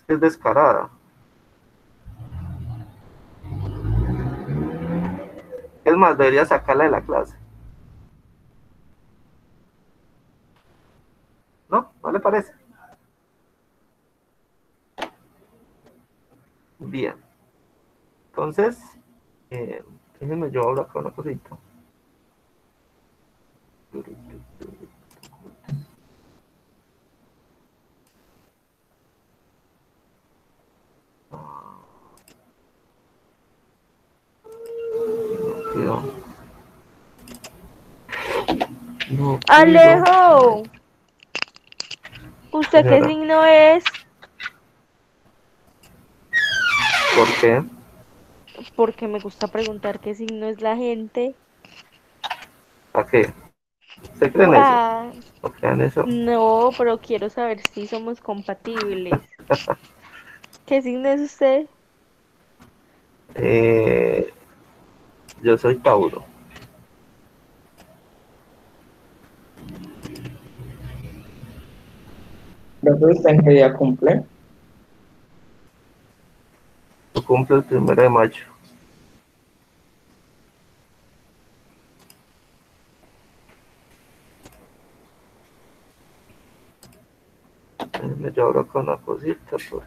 Es descarada. Es más, debería sacarla de la clase. ¿No? ¿No le parece? Bien. Entonces, déjenme yo hablo acá una cosita. No, no quiero. Alejo, ¿usted qué Señora, signo es? ¿por qué? Porque me gusta preguntar qué signo es la gente. ¿Para qué? ¿Usted cree en eso? Ah, ¿O creen eso? no, pero quiero saber si somos compatibles. ¿Qué signo es usted? Eh, yo soy Tauro. Profe, ¿usted en qué día cumple? Yo cumplo el 1 de mayo. Déjenme yo hablo con una cosita. Porque...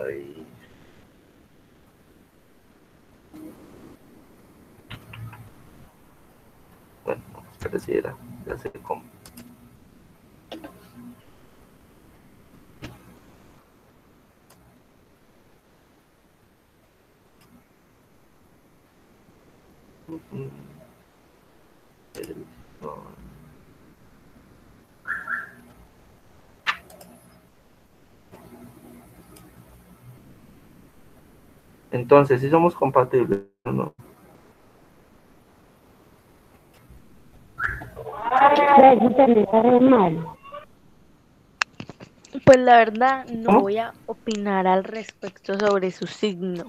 Ay, bueno, pareciera. Ya sé cómo. Entonces, si somos compatibles, ¿no? Pues la verdad, no ¿Cómo? voy a opinar al respecto sobre su signo.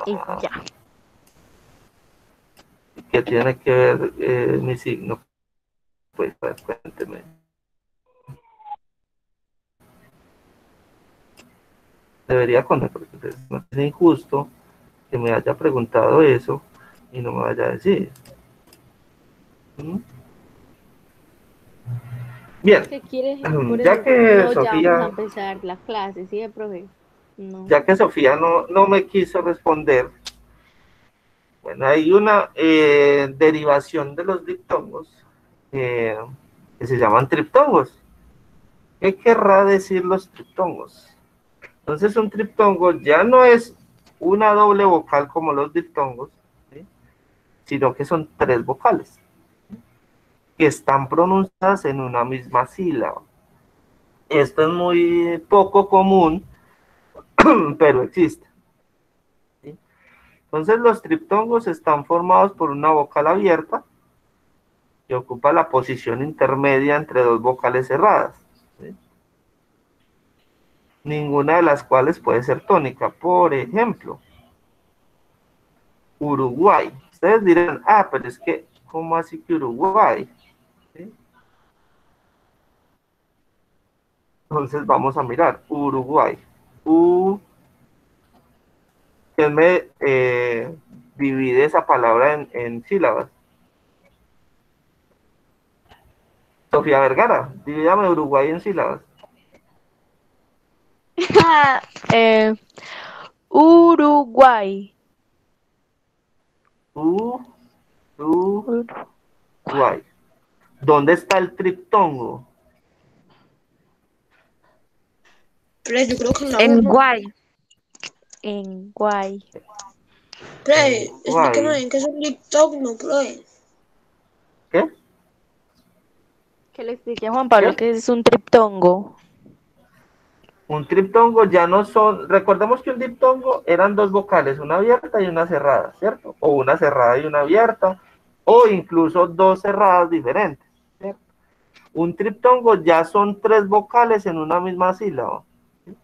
Y Ah, ya. ¿qué tiene que ver mi signo? Pues, cuénteme. Debería conocer, porque pues, no es injusto que me haya preguntado eso y no me vaya a decir. ¿Mm? Bien, ¿Qué quieres? Por ya eso, que no, ya vamos a Sofía, empezar la clase, ¿sí, profe? No. ya que Sofía no me quiso responder, bueno, hay una derivación de los diptongos eh, que se llaman triptongos. ¿Qué querrá decir los triptongos? Entonces, un triptongo ya no es una doble vocal como los diptongos, ¿sí? Sino que son tres vocales que están pronunciadas en una misma sílaba. Esto es muy poco común, pero existe. ¿Sí? Entonces, los triptongos están formados por una vocal abierta que ocupa la posición intermedia entre dos vocales cerradas, ¿sí? Ninguna de las cuales puede ser tónica. Por ejemplo, Uruguay. Ustedes dirán, ah, pero es que, ¿cómo así que Uruguay? ¿Sí? Entonces vamos a mirar, Uruguay. U, ¿quién me divide esa palabra en sílabas? Sofía Vergara, divídame Uruguay en sílabas. eh, Uruguay. U, Uruguay. Uruguay. ¿Dónde está el triptongo? Pero yo creo que en la En 1. Guay. En Guay. Pre, explícame Uruguay. bien qué es un TikTok, no, pre. ¿Qué? Que le explique a Juan Pablo ¿Qué? que es un triptongo. Un triptongo ya no son, recordemos que un diptongo eran dos vocales, una abierta y una cerrada, ¿cierto? O una cerrada y una abierta, o incluso dos cerradas diferentes, ¿cierto? Un triptongo ya son tres vocales en una misma sílaba. ¿Sí?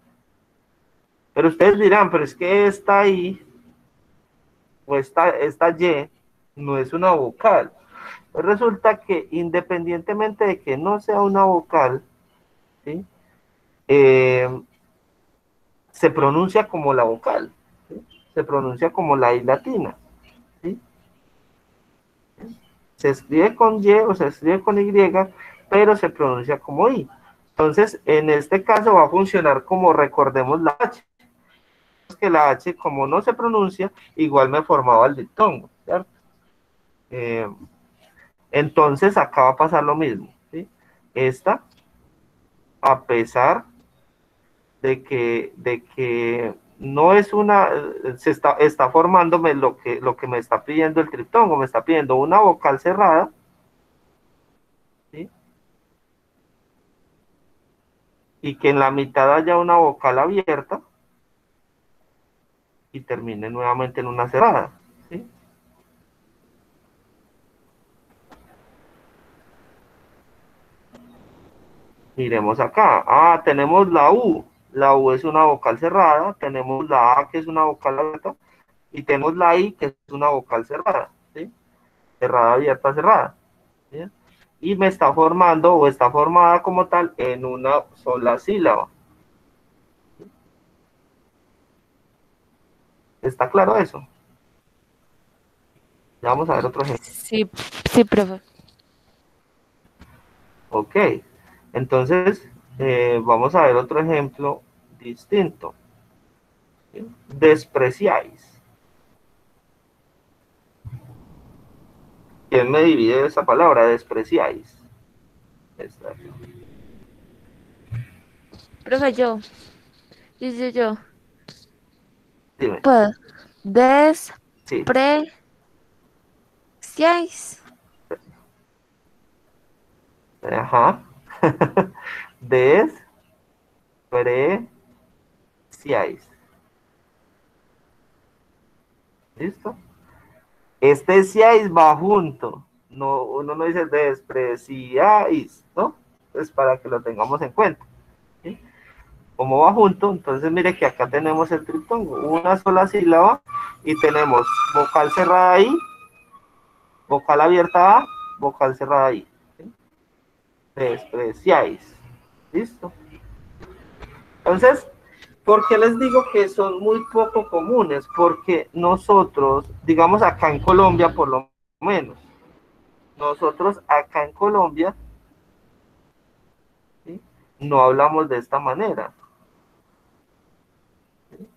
Pero ustedes dirán, pero es que está ahí, o esta Y no es una vocal. Pues resulta que independientemente de que no sea una vocal, ¿sí? Se pronuncia como la vocal, ¿sí? Se pronuncia como la I latina, ¿sí? Se escribe con Y o se escribe con Y, pero se pronuncia como I. Entonces, en este caso va a funcionar como recordemos la H, que la H, como no se pronuncia, igual me formaba el diptongo, ¿cierto? Entonces, acá va a pasar lo mismo, ¿sí? Esta, a pesar de que no es una, está formándome lo que me está pidiendo el triptongo, me está pidiendo una vocal cerrada, ¿sí? Y que en la mitad haya una vocal abierta y termine nuevamente en una cerrada, ¿sí? Miremos acá, tenemos la U es una vocal cerrada, tenemos la A que es una vocal abierta, y tenemos la I que es una vocal cerrada, ¿sí? Cerrada, abierta, cerrada, ¿sí? Y me está formando o está formada como tal en una sola sílaba. ¿Está claro eso? Ya vamos a ver otro ejemplo. Sí, sí, profe. Ok, entonces vamos a ver otro ejemplo distinto. ¿Sí? Despreciáis. ¿Quién me divide esa palabra? Despreciáis. Esta. Profe, yo. Dime. Puedo. Sí. Despreciáis. Ajá. Despreciáis. ¿Listo? Este siáis va junto. No, uno no dice despreciáis, ¿no? Pues para que lo tengamos en cuenta. ¿Sí? Como va junto, entonces mire que acá tenemos el triptongo, una sola sílaba y tenemos vocal cerrada ahí, vocal abierta A, vocal cerrada ahí. ¿Sí? Despreciáis. ¿Listo? Entonces, ¿por qué les digo que son muy poco comunes? Porque nosotros, digamos acá en Colombia por lo menos, nosotros acá en Colombia, ¿sí? No hablamos de esta manera. ¿Sí?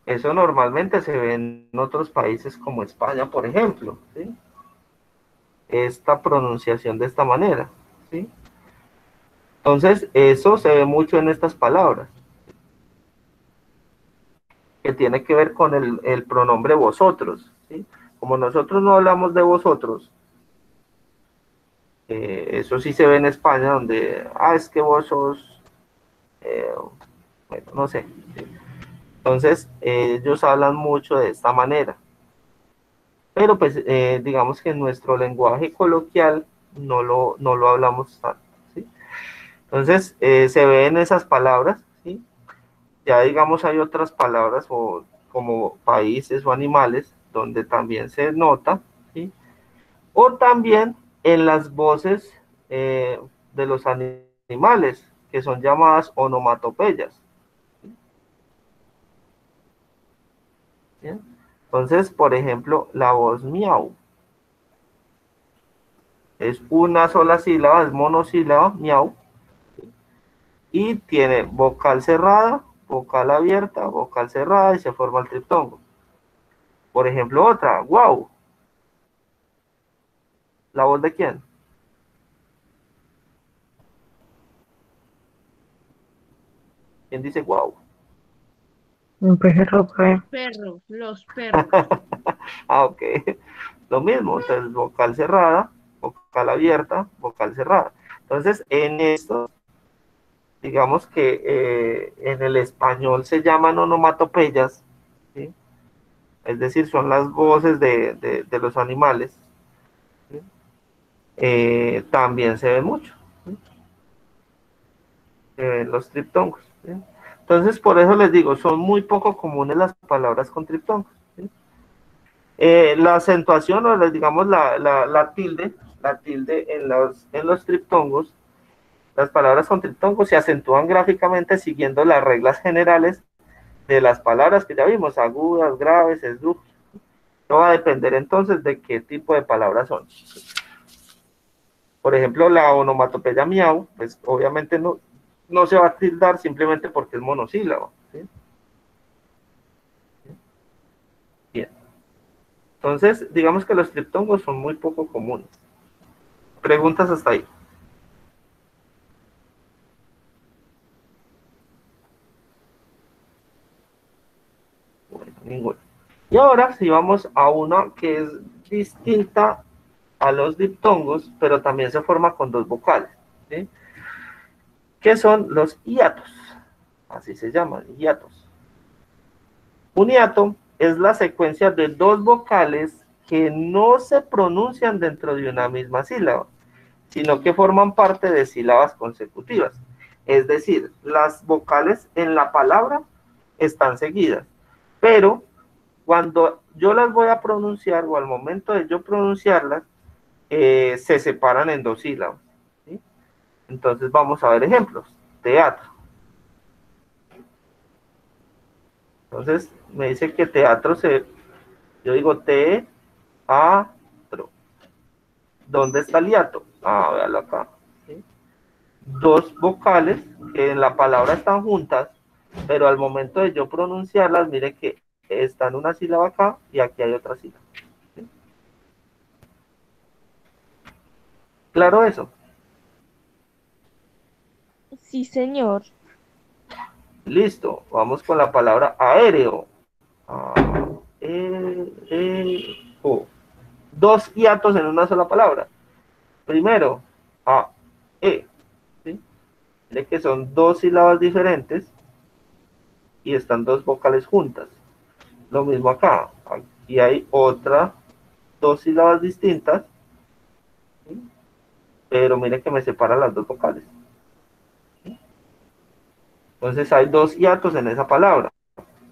Eso normalmente se ve en otros países como España, por ejemplo, ¿sí? Esta pronunciación de esta manera, ¿sí? Entonces, eso se ve mucho en estas palabras, que tiene que ver con el pronombre vosotros, ¿sí? Como nosotros no hablamos de vosotros, eso sí se ve en España, donde, es que vos sos, bueno, no sé, ¿sí? Entonces, ellos hablan mucho de esta manera, pero pues digamos que en nuestro lenguaje coloquial no lo hablamos tanto, ¿sí? Entonces, se ve en esas palabras, ¿sí? Ya digamos hay otras palabras o como países o animales donde también se nota, ¿sí? O también en las voces de los animales, que son llamadas onomatopeyas. ¿Bien? Entonces, por ejemplo, la voz miau es una sola sílaba, es monosílaba, miau, y tiene vocal cerrada, vocal abierta, vocal cerrada y se forma el triptongo. Por ejemplo, otra, wow. ¿La voz de quién? ¿Quién dice wow? Un perro, pues. Perros, los perros. Ok. Lo mismo, entonces vocal cerrada, vocal abierta, vocal cerrada. Entonces, en esto, digamos que en el español se llaman onomatopeyas, ¿sí? Es decir, son las voces de los animales, ¿sí? También se ve mucho, ¿sí? Se ven los triptongos, ¿sí? Entonces, por eso les digo, son muy poco comunes las palabras con triptongos, ¿sí? La acentuación o digamos la tilde en los triptongos, las palabras con triptongos se acentúan gráficamente siguiendo las reglas generales de las palabras que ya vimos, agudas, graves, esdrújulas. Esto va a depender entonces de qué tipo de palabras son. Por ejemplo, la onomatopeya miau, pues obviamente no se va a tildar simplemente porque es monosílabo, ¿sí? Bien. Entonces, digamos que los triptongos son muy poco comunes. Preguntas hasta ahí. Bueno, ninguna. Y ahora si vamos a una que es distinta a los diptongos, pero también se forma con dos vocales, ¿sí? Que son los hiatos. Así se llaman, hiatos. Un hiato es la secuencia de dos vocales que no se pronuncian dentro de una misma sílaba, sino que forman parte de sílabas consecutivas. Es decir, las vocales en la palabra están seguidas, pero cuando yo las voy a pronunciar o al momento de yo pronunciarlas, se separan en dos sílabas, ¿sí? Entonces vamos a ver ejemplos. Teatro. Entonces me dice que teatro yo digo teatro. ¿Dónde está el hiato? Ah, véalo acá, ¿sí? Dos vocales que en la palabra están juntas, pero al momento de yo pronunciarlas, mire que está en una sílaba acá y aquí hay otra sílaba, ¿sí? ¿Claro eso? Sí, señor. Listo, vamos con la palabra aéreo. Dos hiatos en una sola palabra. Primero, a, e, ¿sí? Mire que son dos sílabas diferentes y están dos vocales juntas. Lo mismo acá. Aquí hay dos sílabas distintas, ¿sí? Pero mire que me separan las dos vocales, ¿sí? Entonces hay dos hiatos en esa palabra,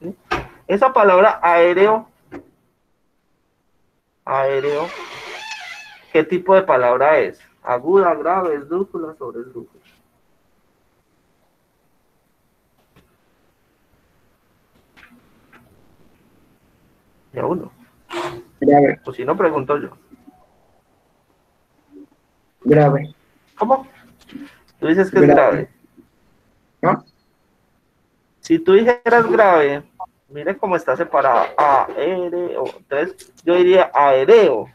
¿sí? Esa palabra aéreo, ¿qué tipo de palabra es? Aguda, grave, esdrújula, sobresdrújula. Ya uno. Grave, O si no, pregunto yo. grave, ¿Cómo? Tú dices que es grave. grave. ¿No? Si tú dijeras grave, mire cómo está separada. Aéreo. Entonces, yo diría aéreo.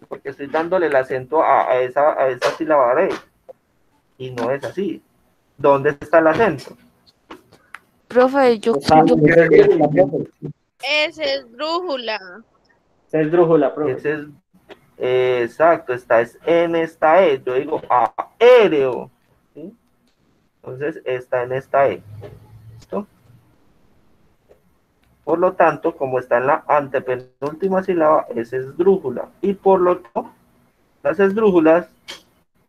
Porque estoy dándole el acento a esa sílaba de. Y no es así. ¿Dónde está el acento? Profe, yo, Está yo, en la profe. Ese es brújula. Esa es drújula, profe. Ese es, exacto, es en esta E. Yo digo aéreo, ¿sí? Entonces está en esta E. ¿Listo? Por lo tanto, como está en la antepenúltima sílaba, es esdrújula. Y por lo tanto, las esdrújulas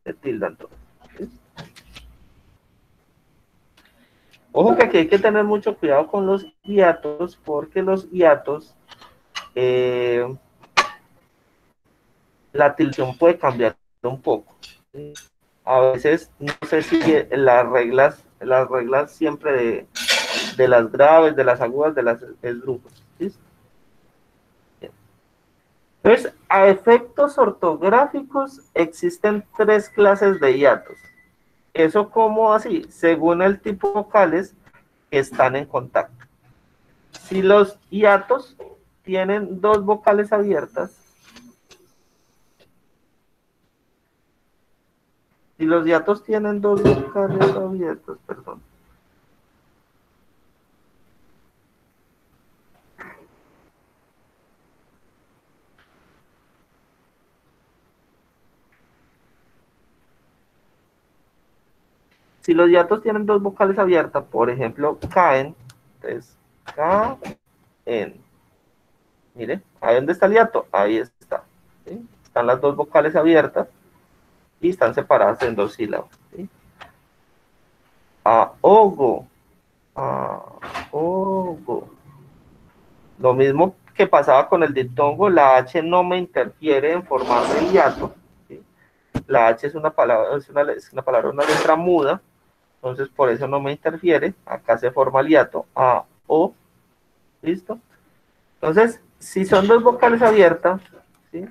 se tildan todas, ¿sí? Ojo que aquí hay que tener mucho cuidado con los hiatos, porque los hiatos, la tildación puede cambiar un poco, ¿sí? A veces, no sé si las reglas siempre de las graves, de las agudas, de las esdrújulas, ¿sí? Entonces, a efectos ortográficos existen tres clases de hiatos. ¿Eso cómo así? Según el tipo de vocales que están en contacto. Si los hiatos tienen dos vocales abiertas, si los hiatos tienen dos vocales abiertas, perdón. Si los hiatos tienen dos vocales abiertas, por ejemplo, caen, entonces, caen. Mire, ¿ahí dónde está el hiato? Ahí está, ¿sí? Están las dos vocales abiertas y están separadas en dos sílabas, ¿sí? Ahogo, ahogo. Lo mismo que pasaba con el diptongo, la H no me interfiere en formarme el hiato, ¿sí? La H es una palabra, una letra muda, entonces por eso no me interfiere. Acá se forma el hiato, A, O, ¿listo? Entonces, si son dos vocales abiertas, ¿sí?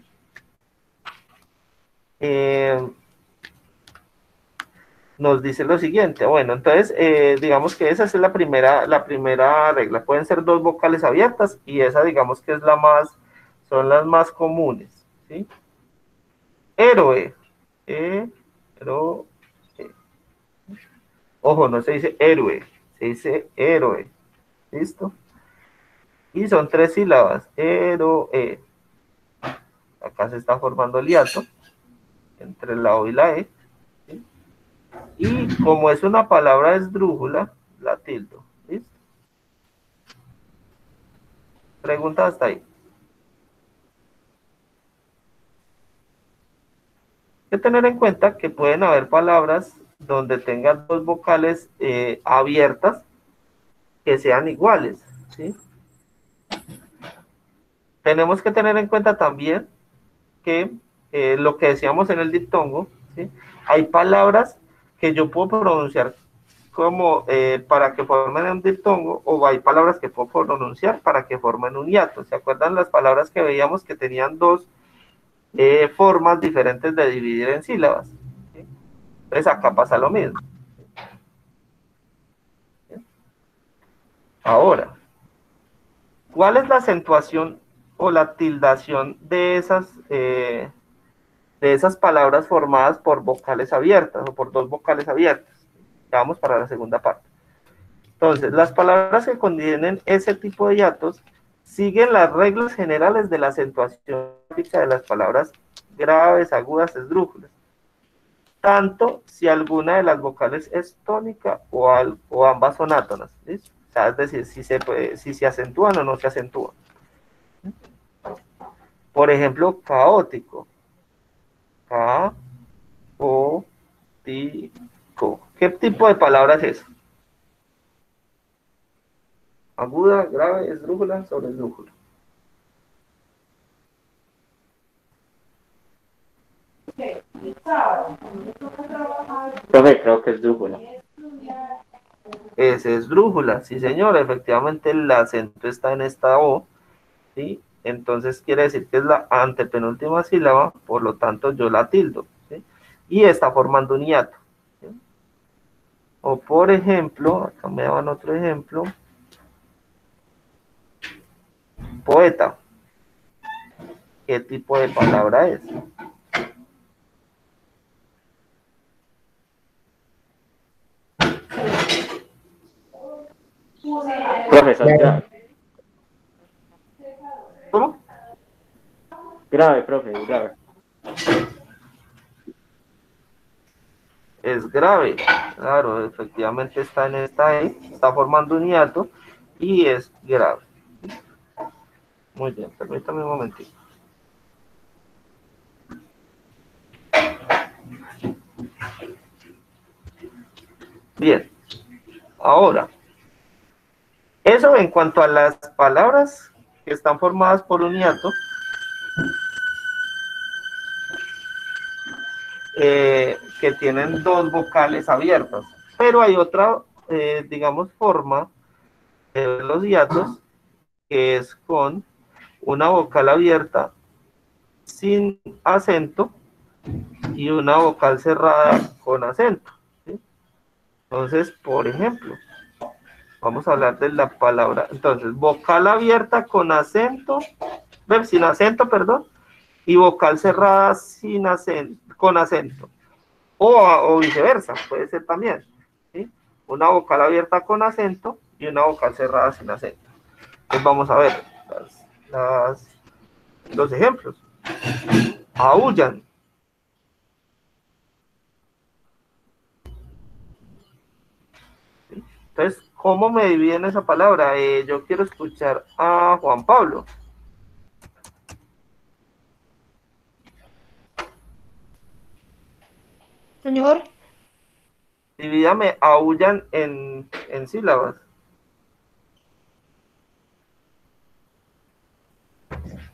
Nos dice lo siguiente. Bueno, entonces, digamos que esa es la primera regla. Pueden ser dos vocales abiertas y esa, digamos que es son las más comunes, ¿sí? Héroe. Héroe. Ojo, no se dice héroe, se dice héroe. ¿Listo? Y son 3 sílabas. Héroe. Acá se está formando el hiato entre la O y la E. ¿Sí? Y como es una palabra esdrújula, la tildo. ¿Listo? Pregunta hasta ahí. Hay que tener en cuenta que pueden haber palabras donde tengan dos vocales abiertas que sean iguales, ¿sí? Tenemos que tener en cuenta también que lo que decíamos en el diptongo, ¿sí? Hay palabras que yo puedo pronunciar como para que formen un diptongo, o hay palabras que puedo pronunciar para que formen un hiato. ¿Se acuerdan las palabras que veíamos que tenían dos formas diferentes de dividir en sílabas? ¿Sí? Entonces acá pasa lo mismo. ¿Sí? Ahora, ¿cuál es la acentuación o la tildación de esas palabras formadas por vocales abiertas o por dos vocales abiertas? Ya vamos para la segunda parte. Entonces, las palabras que contienen ese tipo de hiatos siguen las reglas generales de la acentuación de las palabras graves, agudas, esdrújulas, tanto si alguna de las vocales es tónica o ambas son átonas, ¿listo? O sea, es decir, si se acentúan o no se acentúan. Por ejemplo, caótico. Caótico. ¿Qué tipo de palabra es eso? Aguda, grave, esdrújula, sobre esdrújula. Profe, creo que es drújula. Es esdrújula, sí señor, efectivamente el acento está en esta O, ¿sí? Entonces quiere decir que es la antepenúltima sílaba, por lo tanto yo la tildo, ¿sí? Y está formando un hiato, ¿sí? O por ejemplo, acá me daban otro ejemplo, poeta. ¿Qué tipo de palabra es? Profesor, grave. ¿Cómo? Grave, profe, grave. Es grave, claro, efectivamente está en esta E, está formando un hiato y es grave. Muy bien, permítame un momentito. Bien, ahora, eso en cuanto a las palabras que están formadas por un hiato, que tienen dos vocales abiertas, pero hay otra, digamos, forma de ver los hiatos, que es con una vocal abierta sin acento y una vocal cerrada con acento, ¿sí? Entonces, por ejemplo, vamos a hablar de la palabra, entonces, vocal abierta con acento, sin acento, perdón, y vocal cerrada sin acento, con acento, o viceversa, puede ser también, ¿sí? Una vocal abierta con acento y una vocal cerrada sin acento. Entonces vamos a ver los ejemplos. Aullan. Entonces, ¿cómo me dividen esa palabra? Yo quiero escuchar a Juan Pablo. Señor, Divídame aullan en sílabas.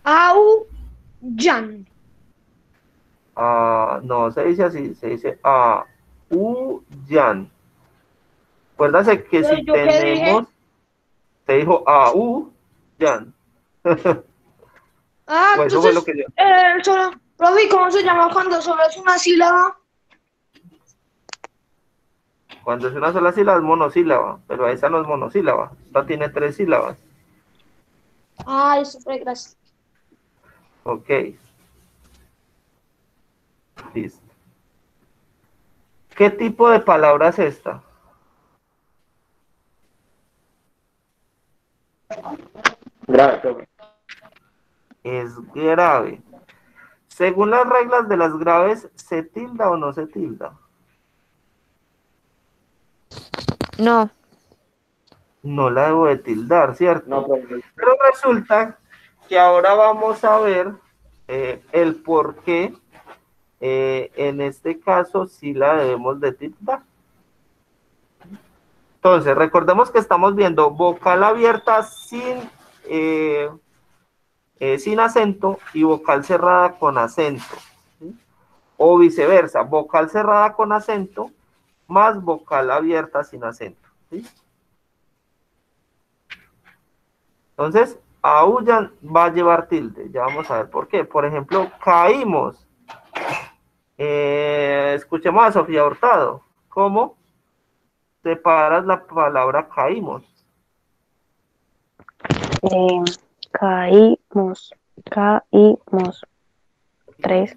Aullan. No se dice así, se dice aullan. Acuérdense que si ¿Yo qué dije? tenemos, se dijo aullan. Pues eso fue lo Entonces, que yo. profe, ¿cómo se llama cuando solo es una sílaba? Cuando es una sola sílaba es monosílaba, pero esa no es monosílaba, esta tiene 3 sílabas. Eso fue, gracias. Ok. Listo. ¿Qué tipo de palabra es esta? Grave, profe. Es grave. Según las reglas de las graves, ¿se tilda o no se tilda? No. No la debo de tildar, ¿cierto? No, profe. Pero resulta que ahora vamos a ver el por qué en este caso sí la debemos de tildar. Entonces, recordemos que estamos viendo vocal abierta sin acento y vocal cerrada con acento, ¿sí? O viceversa, vocal cerrada con acento más vocal abierta sin acento, ¿sí? Entonces, aullan va a llevar tilde, ya vamos a ver por qué. Por ejemplo, caímos. Escuchemos a Sofía Hurtado. ¿Cómo separas la palabra caímos? Caímos. 3.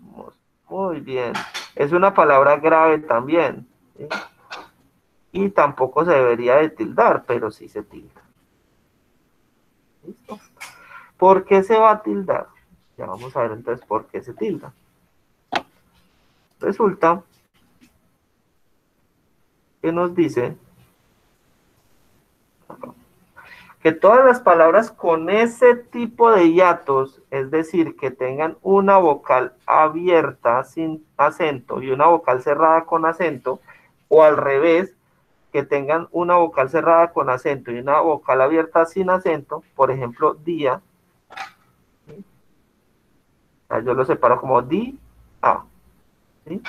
Muy bien. Es una palabra grave también, ¿sí? Y tampoco se debería de tildar, pero sí se tilda. ¿Listo? ¿Por qué se va a tildar? Ya vamos a ver entonces por qué se tilda. Resulta que nos dice que todas las palabras con ese tipo de hiatos, es decir, que tengan una vocal abierta sin acento y una vocal cerrada con acento, o al revés, que tengan una vocal cerrada con acento y una vocal abierta sin acento, por ejemplo, día, ¿sí? Yo lo separo como di, a, ¿sí?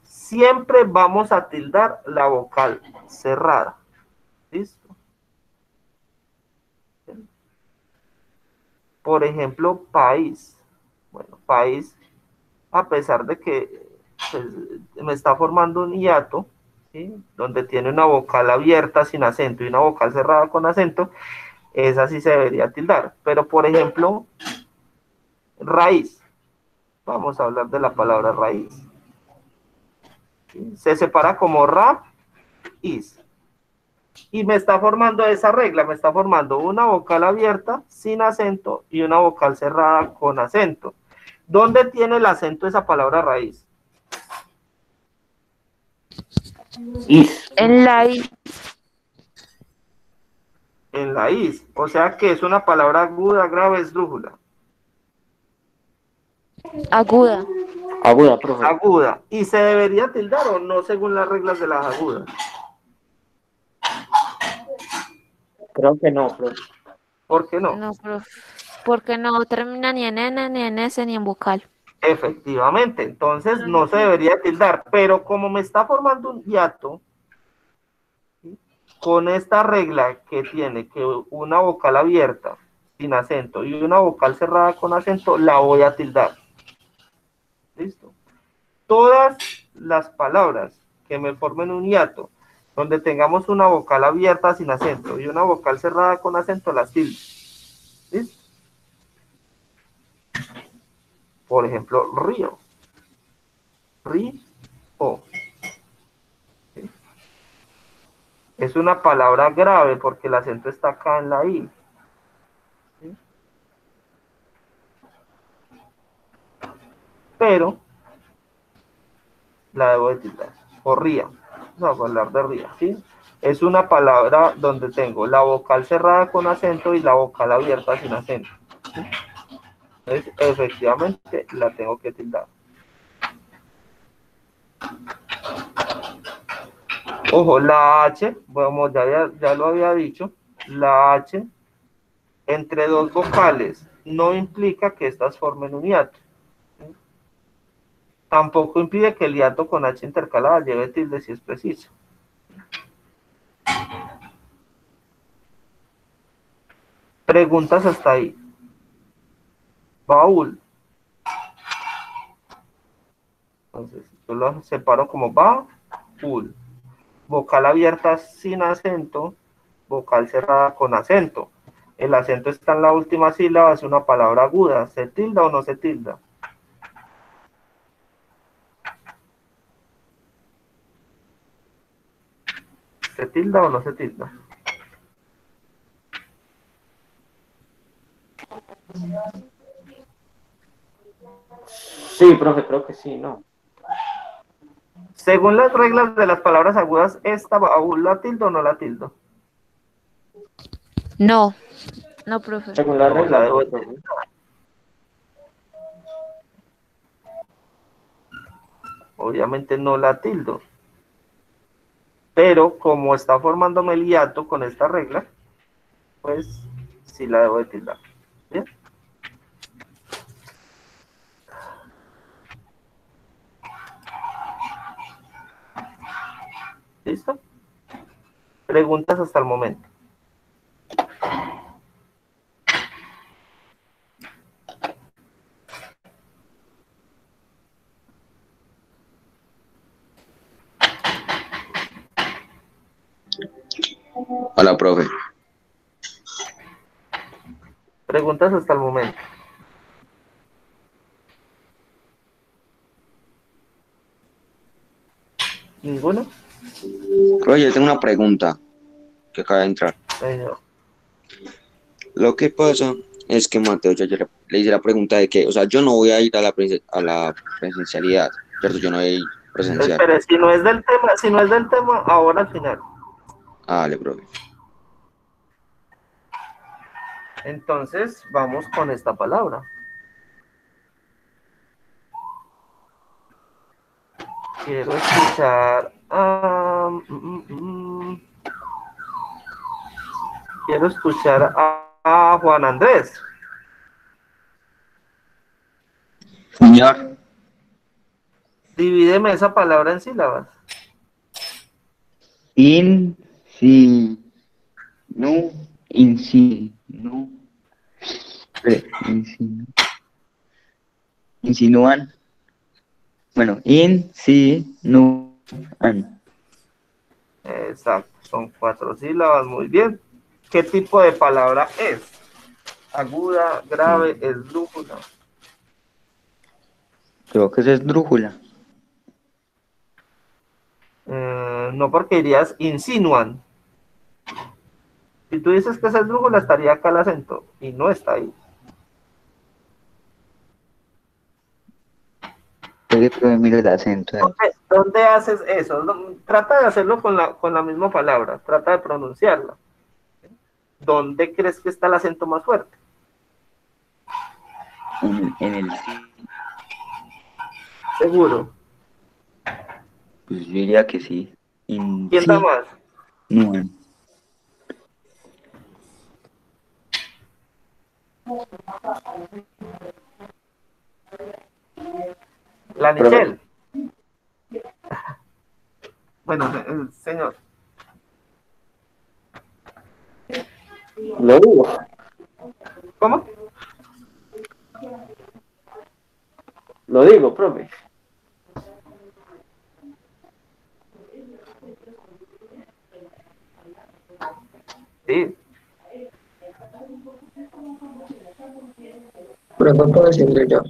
Siempre vamos a tildar la vocal cerrada. ¿Listo? Por ejemplo, país. Bueno, país, a pesar de que pues, me está formando un hiato, ¿sí? Donde tiene una vocal abierta sin acento y una vocal cerrada con acento, esa sí se debería tildar. Pero, por ejemplo, raíz. Vamos a hablar de la palabra raíz. ¿Sí? Se separa como ra, is. Y me está formando esa regla, me está formando una vocal abierta sin acento y una vocal cerrada con acento. ¿Dónde tiene el acento esa palabra raíz? Is. En la I. En la is. O sea que es una palabra aguda, grave, esdrújula. Aguda. Aguda, profe. Aguda. ¿Y se debería tildar o no según las reglas de las agudas? Creo que no, profe. ¿Por qué no? No, profe. Porque no termina ni en N, ni en S, ni en vocal. Efectivamente, entonces no se debería tildar, pero como me está formando un hiato, ¿sí? Con esta regla que tiene que una vocal abierta sin acento y una vocal cerrada con acento, la voy a tildar. ¿Listo? Todas las palabras que me formen un hiato, donde tengamos una vocal abierta sin acento y una vocal cerrada con acento, las tildo. ¿Listo? Por ejemplo, río. Río. ¿Sí? Es una palabra grave porque el acento está acá en la I. ¿Sí? Pero la debo de tildar. O ría. Vamos a hablar de ría, ¿sí? Es una palabra donde tengo la vocal cerrada con acento y la vocal abierta sin acento. ¿Sí? Entonces, efectivamente, la tengo que tildar. Ojo, la H, bueno, ya lo había dicho, la H entre dos vocales no implica que estas formen un hiato. Tampoco impide que el hiato con H intercalada lleve tilde si es preciso. Preguntas hasta ahí. Baúl. Entonces, yo lo separo como baúl. Vocal abierta sin acento, vocal cerrada con acento. El acento está en la última sílaba, es una palabra aguda. ¿Se tilda o no se tilda? ¿Se tilda o no se tilda? Sí, profe, creo que sí, ¿no? Según las reglas de las palabras agudas, ¿esta baúl la tildo o no la tildo? No, no, profe. Según la No, regla, la debo no, profe. Obviamente no la tildo. Pero como está formándome el hiato con esta regla, pues sí la debo de tildar. ¿Bien? ¿Listo? Preguntas hasta el momento. Hola, profe. Preguntas hasta el momento. ¿Ninguno? Profe, yo tengo una pregunta que acaba de entrar. Señor. Lo que pasa es que Mateo, yo le hice la pregunta de que, o sea, yo no voy a ir a la presencialidad, ¿cierto? Yo no voy a ir presencial. Espere, si no es del tema, ahora al final. Ah, vale, profe. Entonces, vamos con esta palabra. Quiero escuchar quiero escuchar a Juan Andrés. Señor, Divídeme esa palabra en sílabas. in, si, no, in, si, no, insinúan, bueno, in, si, no, an. Exacto, son 4 sílabas, muy bien. ¿Qué tipo de palabra es? Aguda, grave, esdrújula. Creo que eso es drújula. No, porque dirías insinúan. Si tú dices que es esdrújula, estaría acá el acento, y no está ahí. Pero mira el acento ahí. ¿Dónde haces eso? Trata de hacerlo con la misma palabra, trata de pronunciarla. ¿Dónde crees que está el acento más fuerte? En el, Seguro. pues yo diría que sí. In, ¿Quién da si, más? no, an. La Nichelle. Bueno, señor. Lo digo. ¿Cómo? Lo digo, profe. Sí. Pero no puedo decirlo yo.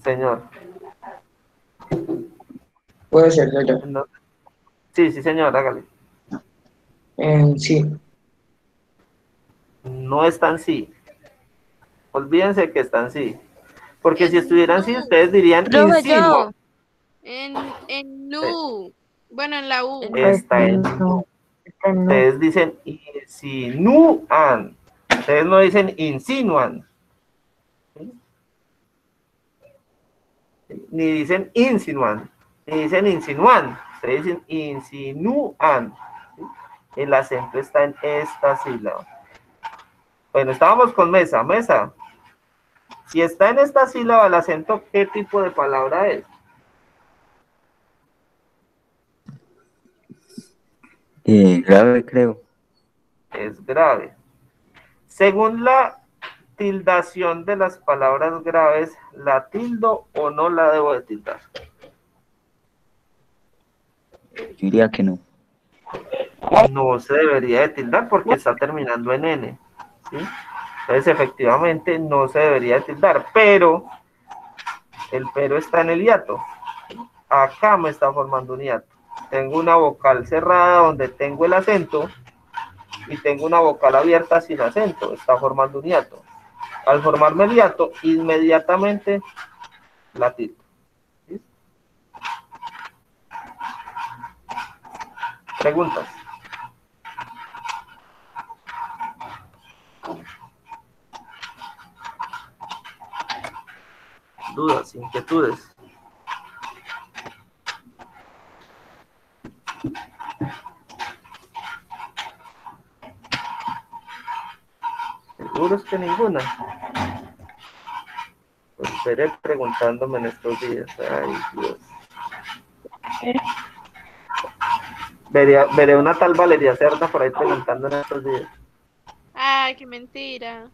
Señor. Puedo decirlo yo. No. Sí, sí, señor, hágale. Sí. No están sí. Olvídense que están sí. Porque si estuvieran sí, ustedes dirían Profe, insinua. yo. En nu. Bueno, en la U. Está en No, esta no. Ustedes dicen insinúan. Ustedes no dicen insinúan. ¿Sí? Ni dicen insinúan. Ni dicen insinúan. Ustedes dicen insinúan. ¿Sí? El acento está en esta sílaba. Bueno, estábamos con mesa. Mesa. Si está en esta sílaba el acento, ¿qué tipo de palabra es? Grave, creo. Es grave. Según la tildación de las palabras graves, ¿la tildo o no la debo de tildar? Yo diría que no. No se debería de tildar porque está terminando en N, ¿sí? Entonces, efectivamente, no se debería de tildar, pero el pero está en el hiato. Acá me está formando un hiato. Tengo una vocal cerrada donde tengo el acento y tengo una vocal abierta sin acento. Está formando un hiato. Al formarme el hiato, inmediatamente la tildo. ¿Sí? Preguntas. Dudas, inquietudes. Seguros que ninguna. Pues esperé preguntándome en estos días. Ay, Dios. Veré una tal Valeria Cerda por ahí preguntando en estos días. Ay, qué mentira.